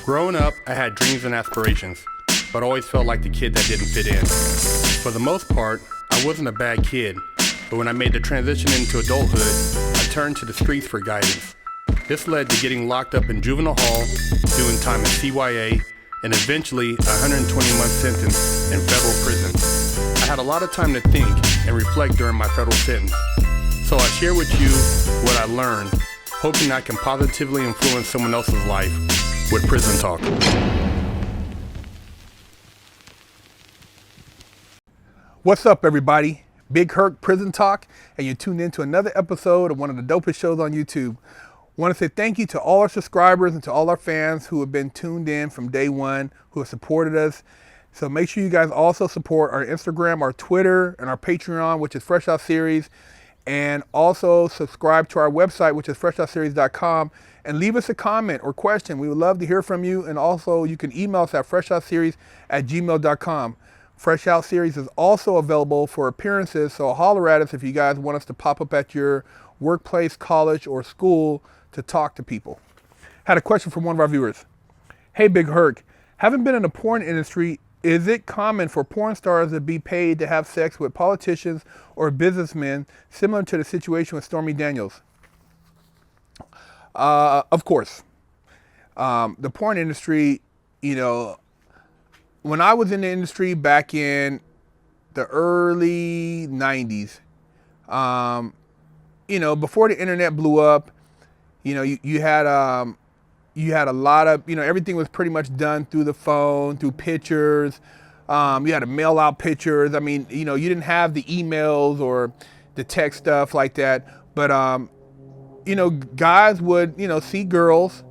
Growing up, I had dreams and aspirations, but always felt like the kid that didn't fit in. For the most part, I wasn't a bad kid, but when I made the transition into adulthood, I turned to the streets for guidance. This led to getting locked up in juvenile hall, doing time in CYA, and eventually a 120-month sentence in federal prison. I had a lot of time to think and reflect during my federal sentence, so I share with you what I learned, hoping I can positively influence someone else's life with Prison Talk. What's up, everybody? Big Herc, Prison Talk, and you're tuned in to another episode of one of the dopest shows on YouTube. I want to say thank you to all our subscribers and to all our fans who have been tuned in from day one, who have supported us. So make sure you guys also support our Instagram, our Twitter, and our Patreon, which is FreshOutSeries. And also subscribe to our website, which is FreshOutSeries.com, and leave us a comment or question. We would love to hear from you. And also you can email us at FreshOutSeries@gmail.com. Fresh Out Series is also available for appearances, so holler at us if you guys want us to pop up at your workplace, college, or school to talk to people. Had a question from one of our viewers. Hey, Big Herc, having been in the porn industry, is it common for porn stars to be paid to have sex with politicians or businessmen, similar to the situation with Stormy Daniels? Of course. The porn industry, when I was in the industry back in the early 90s, before the internet blew up, you had a lot of, everything was pretty much done through the phone, through pictures. You had to mail out pictures. I mean, you didn't have the emails or the text stuff like that. But, guys would, see girls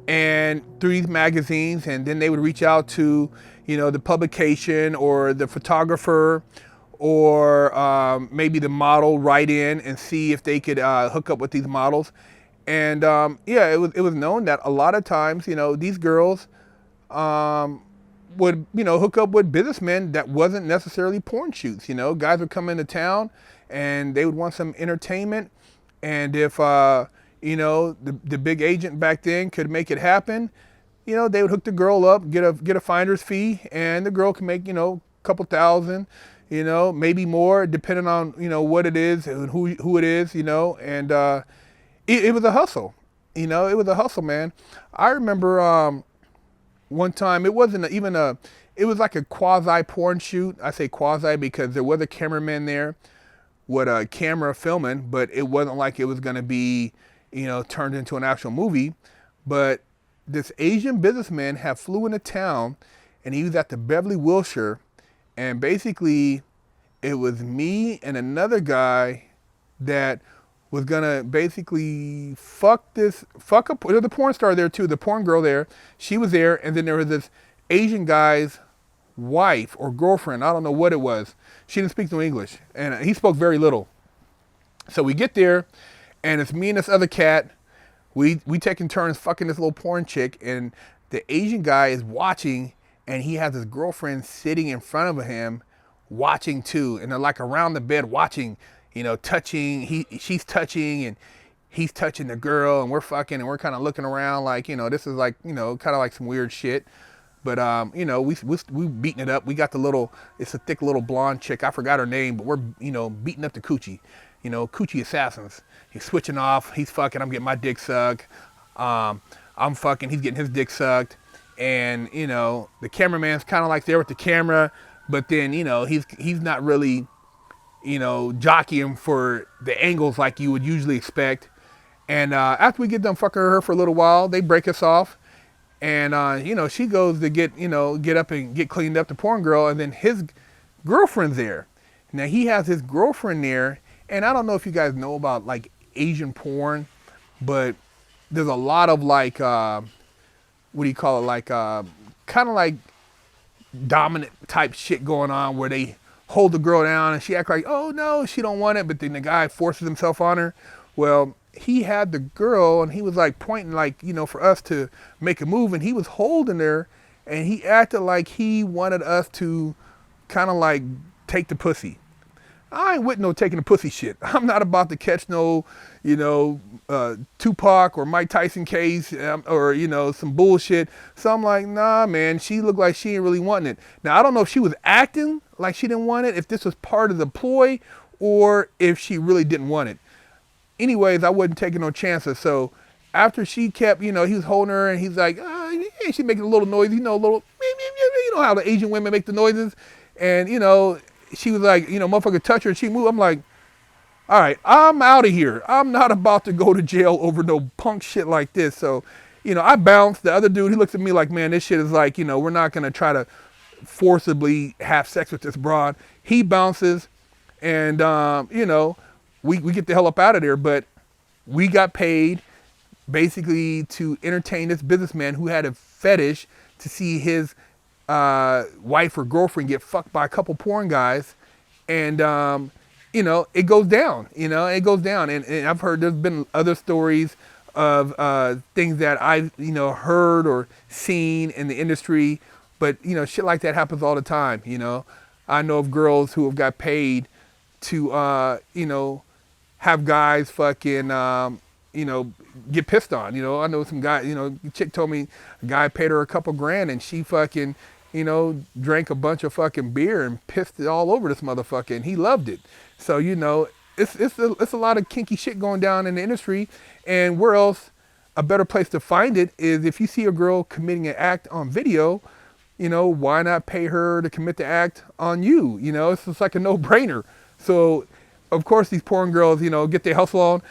and through these magazines, and then they would reach out to, the publication or the photographer or maybe the model write in and see if they could hook up with these models. And it was known that a lot of times, these girls would, hook up with businessmen that wasn't necessarily porn shoots. Guys would come into town and they would want some entertainment. And if, the big agent back then could make it happen, they would hook the girl up, get a finder's fee, and the girl can make, a couple thousand, maybe more, depending on, what it is and who it is, and it was a hustle. It was a hustle, man. I remember one time, it wasn't it was like a quasi porn shoot. I say quasi because there was a cameraman there with a camera filming, but it wasn't like it was going to be, turned into an actual movie. But this Asian businessman had flew into town, and he was at the Beverly Wilshire, and basically it was me and another guy that was gonna basically fuck there's a porn star there too, the porn girl there, she was there, and then there was this Asian guy's wife or girlfriend, I don't know what it was. She didn't speak no English, and he spoke very little. So we get there, and it's me and this other cat. We taking turns fucking this little porn chick, and the Asian guy is watching, and he has his girlfriend sitting in front of him watching too, and they're like around the bed watching, touching. She's touching, and he's touching the girl, and we're fucking, and we're kind of looking around like, this is like, kind of like some weird shit. But we beating it up. We got it's a thick little blonde chick. I forgot her name, but we're beating up the coochie. Coochie assassins. He's switching off. He's fucking. I'm getting my dick sucked. I'm fucking. He's getting his dick sucked. And the cameraman's kind of like there with the camera, but then he's not really jockeying for the angles like you would usually expect. And after we get done fucking her for a little while, they break us off. And, she goes to get up and get cleaned up, the porn girl, and then his girlfriend's there. Now, he has his girlfriend there, and I don't know if you guys know about, like, Asian porn, but there's a lot of, like, kind of like dominant type shit going on where they hold the girl down, and she act like, oh, no, she don't want it, but then the guy forces himself on her. Well, he had the girl, and he was like pointing like, for us to make a move, and he was holding her, and he acted like he wanted us to kind of like take the pussy. I ain't with no taking the pussy shit. I'm not about to catch no, Tupac or Mike Tyson case or, some bullshit. So I'm like, nah, man, she looked like she ain't really wanting it. Now, I don't know if she was acting like she didn't want it, if this was part of the ploy, or if she really didn't want it. Anyways, I wasn't taking no chances. So after she kept, he was holding her and he's like, yeah, she making a little noise, how the Asian women make the noises. And, she was like, motherfucker touch her and she moved. I'm like, all right, I'm out of here. I'm not about to go to jail over no punk shit like this. So, I bounced. The other dude, he looks at me like, man, this shit is like, we're not going to try to forcibly have sex with this broad. He bounces and, we get the hell up out of there. But we got paid basically to entertain this businessman who had a fetish to see his wife or girlfriend get fucked by a couple porn guys. And, it goes down, it goes down. And I've heard there's been other stories of things that I've, heard or seen in the industry. But, shit like that happens all the time, I know of girls who have got paid to, have guys fucking, get pissed on. I know some guy, a chick told me a guy paid her a couple grand and she fucking, drank a bunch of fucking beer and pissed it all over this motherfucker and he loved it. So, it's a lot of kinky shit going down in the industry. And where else, a better place to find it is if you see a girl committing an act on video, why not pay her to commit the act on you? It's just like a no-brainer. So, of course, these porn girls, get their hustle on.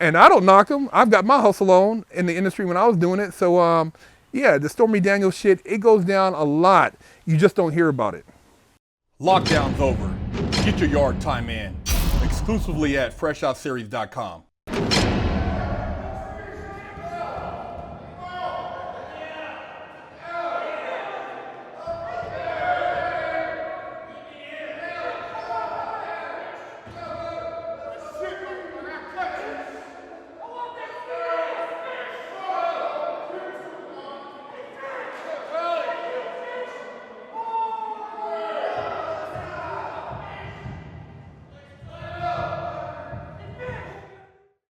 And I don't knock them. I've got my hustle on in the industry when I was doing it. So, yeah, the Stormy Daniels shit, it goes down a lot. You just don't hear about it. Lockdown's over. Get your yard time in. Exclusively at FreshOutSeries.com.